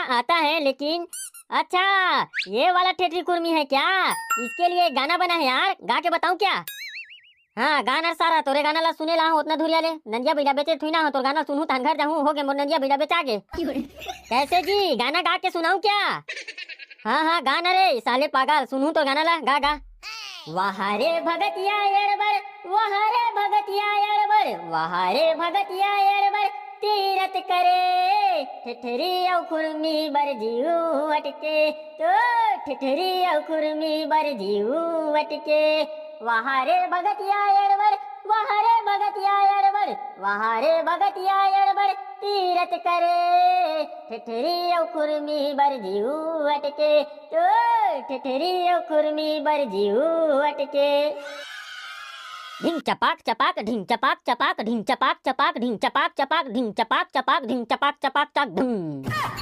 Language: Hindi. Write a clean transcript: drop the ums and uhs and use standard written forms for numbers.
आता है लेकिन। अच्छा, ये वाला ठेठरी कुर्मी है क्या? इसके लिए एक गाना बना है यार, गा के बताऊं क्या? हाँ, गाना सारा तोरे गाना ला सुने ला उतना धुरिया ले नंदिया बिड़ा बेचे थुई ना हो, तो गाना सुनू तान घर जाऊं हो गए मोर नंदिया बिड़ा बेचा गे। कैसे जी, गाना गा के सुनाऊं क्या? हाँ हाँ, गाना रे साले पागल, सुनू तो गाना ला, गा गा। वहारे भगतिया एड़बड़, वहारे भगतिया एड़बड़, वहारे भगतिया एड़बड़, तीरथ करे ठिठरी औ खुरमी बर जीऊ अटके, तो ठिठरी औ खुरमी बर जीऊ अटके। वहारे भगतिया एड़बड़, वहारे भगतिया एड़बड़, वहारे भगतिया एड़बड़, तीरथ करे ठिठरी औ खुरमी बर जीऊ अटके, तो ठिठरी औ खुरमी बर जीऊ अटके। ढिंग चपाक चपाक ढिंग चपाक चपाक ढिंग चपाक चपाक ढिंग चपाक चपाक ढिंग चपाक चपाक ढिंग चपाक चपाक चक धूम।